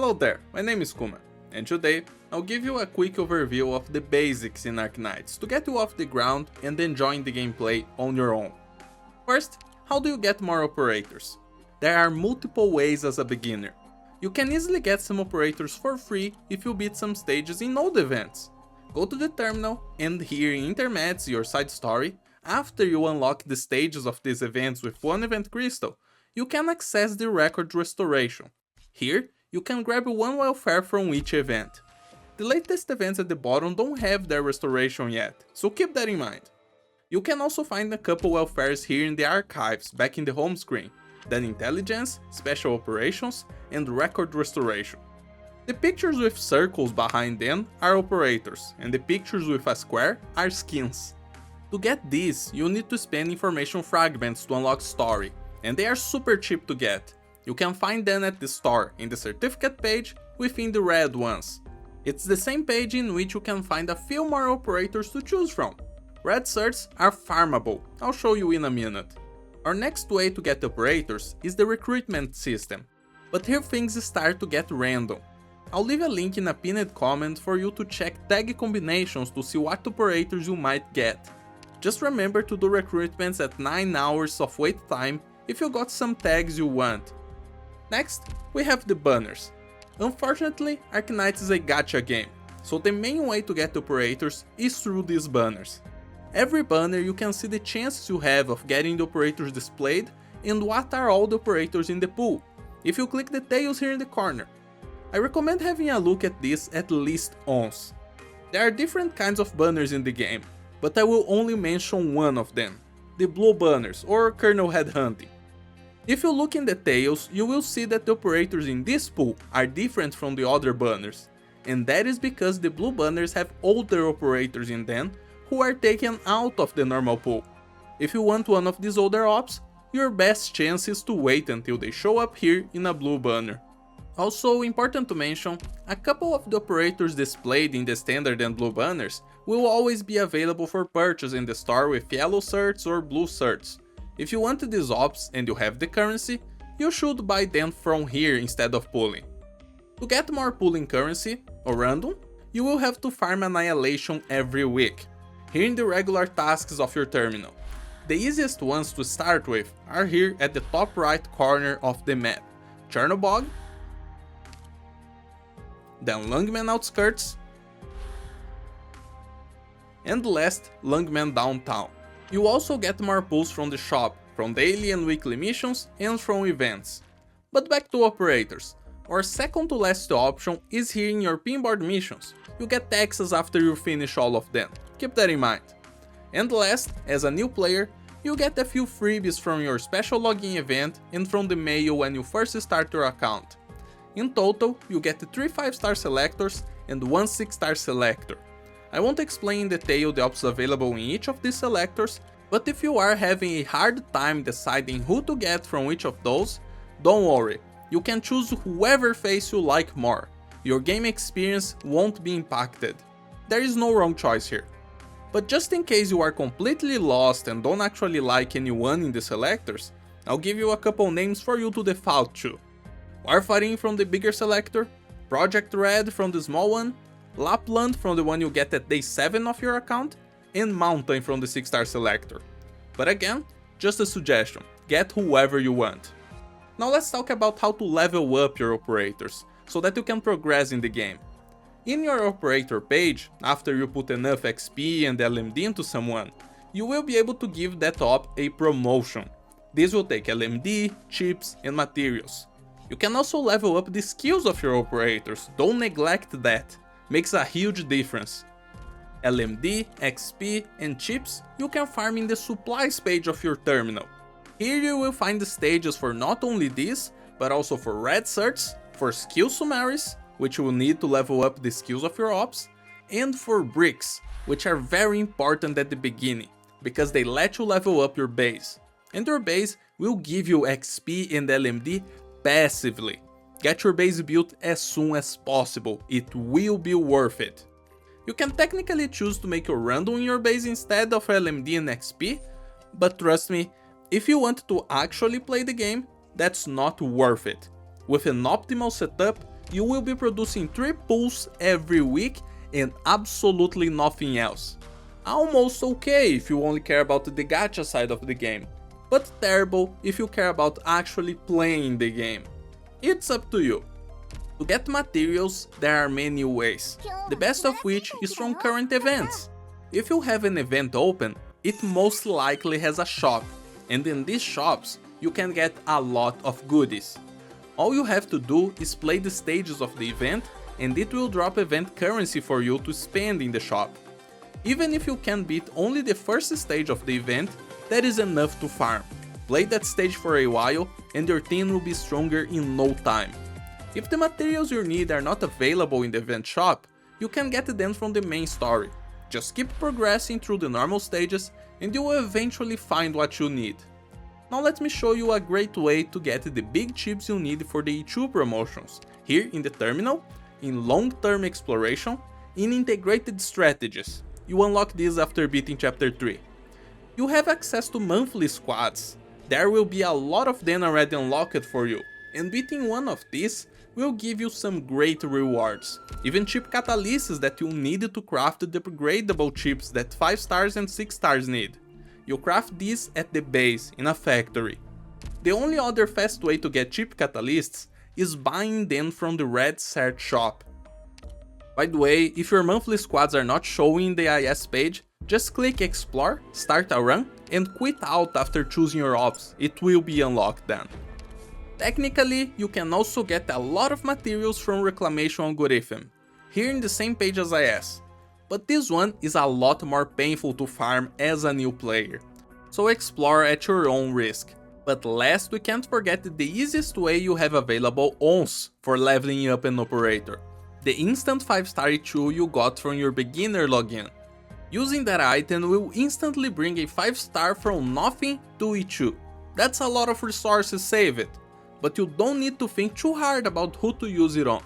Hello there, my name is Kuma, and today I'll give you a quick overview of the basics in Arknights to get you off the ground and enjoying the gameplay on your own. First, how do you get more operators? There are multiple ways as a beginner. You can easily get some operators for free if you beat some stages in node events. Go to the terminal and here in Intermeds, your side story, after you unlock the stages of these events with one event crystal, you can access the record restoration. Here, you can grab one welfare from each event. The latest events at the bottom don't have their restoration yet, so keep that in mind. You can also find a couple welfares here in the archives back in the home screen, then intelligence, special operations, and record restoration. The pictures with circles behind them are operators, and the pictures with a square are skins. To get these, you need to spend information fragments to unlock story, and they are super cheap to get. You can find them at the store in the certificate page within the red ones. It's the same page in which you can find a few more operators to choose from. Red certs are farmable, I'll show you in a minute. Our next way to get operators is the recruitment system, but here things start to get random. I'll leave a link in a pinned comment for you to check tag combinations to see what operators you might get. Just remember to do recruitments at 9 hours of wait time if you got some tags you want. Next, we have the banners. Unfortunately, Arknights is a gacha game, so the main way to get operators is through these banners. Every banner you can see the chances you have of getting the operators displayed and what are all the operators in the pool, if you click the tails here in the corner. I recommend having a look at this at least once. There are different kinds of banners in the game, but I will only mention one of them, the blue banners or kernel headhunting. If you look in the tails, you will see that the operators in this pool are different from the other banners, and that is because the blue banners have older operators in them who are taken out of the normal pool. If you want one of these older ops, your best chance is to wait until they show up here in a blue banner. Also important to mention, a couple of the operators displayed in the standard and blue banners will always be available for purchase in the store with yellow certs or blue certs. If you want these ops and you have the currency, you should buy them from here instead of pulling. To get more pulling currency, or random, you will have to farm annihilation every week, here in the regular tasks of your terminal. The easiest ones to start with are here at the top right corner of the map, Chernobog, then Lungman Outskirts, and last, Lungman Downtown. You also get more pulls from the shop, from daily and weekly missions, and from events. But back to operators. Our second to last option is here in your pinboard missions. You get taxes after you finish all of them, keep that in mind. And last, as a new player, you get a few freebies from your special login event and from the mail when you first start your account. In total, you get 3 5-star selectors and 1 6-star selector. I won't explain in detail the ops available in each of these selectors, but if you are having a hard time deciding who to get from each of those, don't worry, you can choose whoever face you like more. Your game experience won't be impacted. There is no wrong choice here. But just in case you are completely lost and don't actually like anyone in the selectors, I'll give you a couple names for you to default to. Warfarin from the bigger selector, Project Red from the small one, Lapland from the one you get at day 7 of your account, and Mountain from the 6-star selector. But again, just a suggestion, get whoever you want. Now let's talk about how to level up your operators, so that you can progress in the game. In your operator page, after you put enough XP and LMD into someone, you will be able to give that op a promotion. This will take LMD, chips, and materials. You can also level up the skills of your operators, don't neglect that, makes a huge difference. LMD, XP, and chips you can farm in the supplies page of your terminal. Here you will find the stages for not only this, but also for red certs, for skill summaries, which you will need to level up the skills of your ops, and for bricks, which are very important at the beginning, because they let you level up your base. And your base will give you XP and LMD passively. Get your base built as soon as possible, it will be worth it. You can technically choose to make your random in your base instead of LMD and XP, but trust me, if you want to actually play the game, that's not worth it. With an optimal setup, you will be producing 3 pulls every week and absolutely nothing else. Almost okay if you only care about the gacha side of the game, but terrible if you care about actually playing the game. It's up to you. To get materials, there are many ways, the best of which is from current events. If you have an event open, it most likely has a shop, and in these shops, you can get a lot of goodies. All you have to do is play the stages of the event, and it will drop event currency for you to spend in the shop. Even if you can beat only the first stage of the event, that is enough to farm. Play that stage for a while, and your team will be stronger in no time. If the materials you need are not available in the event shop, you can get them from the main story. Just keep progressing through the normal stages and you will eventually find what you need. Now let me show you a great way to get the big chips you need for the E2 promotions, here in the terminal, in long-term exploration, in integrated strategies. You unlock these after beating chapter 3. You have access to monthly squads. There will be a lot of them already unlocked for you, and beating one of these will give you some great rewards, even chip catalysts that you need to craft the upgradable chips that 5 stars and 6 stars need. You craft these at the base, in a factory. The only other fast way to get chip catalysts is buying them from the Red Cert shop. By the way, if your monthly squads are not showing in the IS page, just click Explore, start a run, and quit out after choosing your ops, it will be unlocked then. Technically, you can also get a lot of materials from Reclamation Algorithm, here in the same page as IS, but this one is a lot more painful to farm as a new player, so explore at your own risk. But last, we can't forget the easiest way you have available ONS for leveling up an operator, the instant 5-star E2 you got from your beginner login. Using that item will instantly bring a 5-star from nothing to E2. That's a lot of resources saved, but you don't need to think too hard about who to use it on.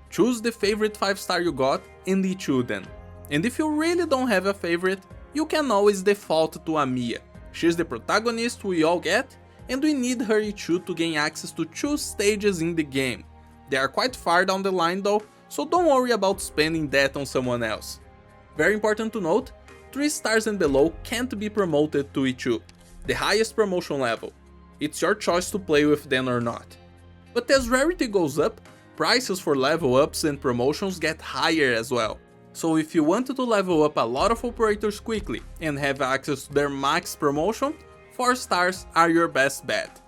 Choose the favorite 5-star you got and E2 then. And if you really don't have a favorite, you can always default to Amiya. She's the protagonist we all get, and we need her E2 to gain access to 2 stages in the game. They are quite far down the line though, so don't worry about spending that on someone else. Very important to note, 3 stars and below can't be promoted to E2, the highest promotion level. It's your choice to play with them or not. But as rarity goes up, prices for level ups and promotions get higher as well. So if you want to level up a lot of operators quickly and have access to their max promotion, 4 stars are your best bet.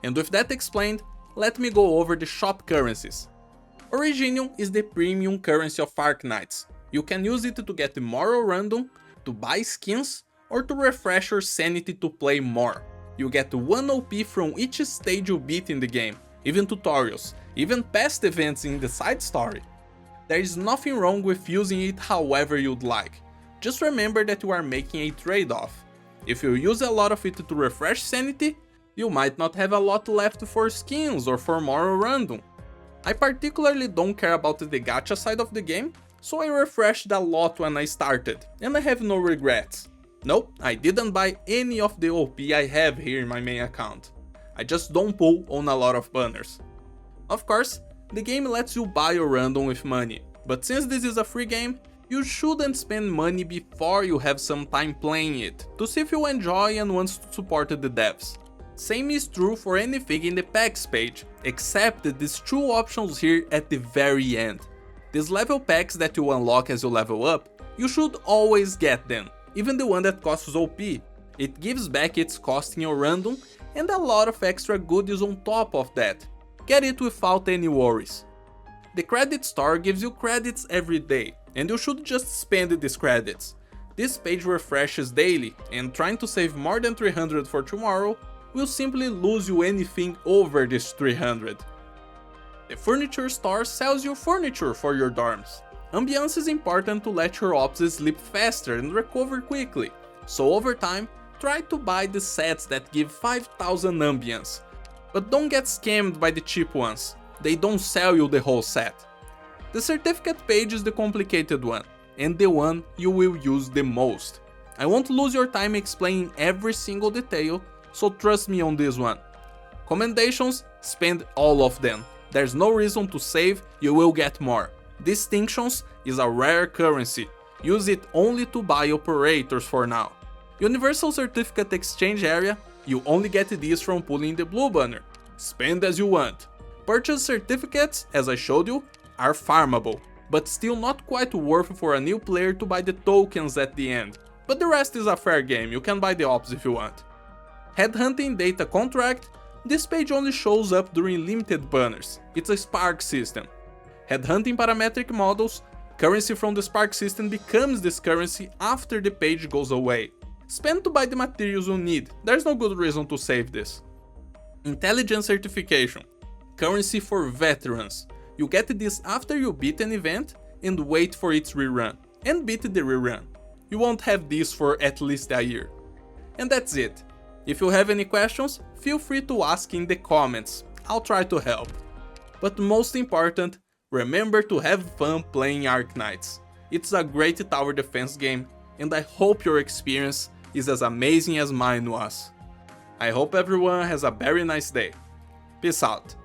And with that explained, let me go over the shop currencies. Originium is the premium currency of Arknights. You can use it to get moral random, to buy skins, or to refresh your sanity to play more. You get 1 OP from each stage you beat in the game, even tutorials, even past events in the side story. There is nothing wrong with using it however you'd like. Just remember that you are making a trade-off. If you use a lot of it to refresh sanity, you might not have a lot left for skins or for moral random. I particularly don't care about the gacha side of the game, so I refreshed a lot when I started, and I have no regrets. Nope, I didn't buy any of the OP I have here in my main account. I just don't pull on a lot of banners. Of course, the game lets you buy your random with money, but since this is a free game, you shouldn't spend money before you have some time playing it, to see if you enjoy and want to support the devs. Same is true for anything in the packs page, except these 2 options here at the very end. These level packs that you unlock as you level up, you should always get them. Even the one that costs OP, it gives back its cost in your random and a lot of extra goodies on top of that. Get it without any worries. The credit store gives you credits every day, and you should just spend these credits. This page refreshes daily, and trying to save more than 300 for tomorrow will simply lose you anything over this 300. The furniture store sells you furniture for your dorms. Ambiance is important to let your ops sleep faster and recover quickly, so over time, try to buy the sets that give 5000 ambience. But don't get scammed by the cheap ones, they don't sell you the whole set. The certificate page is the complicated one, and the one you will use the most. I won't lose your time explaining every single detail, so trust me on this one. Commendations, spend all of them. There's no reason to save, you will get more. Distinctions is a rare currency. Use it only to buy operators for now. Universal Certificate Exchange Area, you only get these from pulling the blue banner. Spend as you want. Purchase certificates, as I showed you, are farmable, but still not quite worth for a new player to buy the tokens at the end. But the rest is a fair game, you can buy the ops if you want. Headhunting Data Contract, this page only shows up during limited banners, it's a Spark system. Headhunting parametric models, currency from the Spark system becomes this currency after the page goes away. Spend to buy the materials you need, there's no good reason to save this. Intelligence Certification, currency for veterans. You get this after you beat an event and wait for its rerun, and beat the rerun. You won't have this for at least a year. And that's it. If you have any questions, feel free to ask in the comments, I'll try to help. But most important, remember to have fun playing Arknights. It's a great tower defense game, and I hope your experience is as amazing as mine was. I hope everyone has a very nice day. Peace out.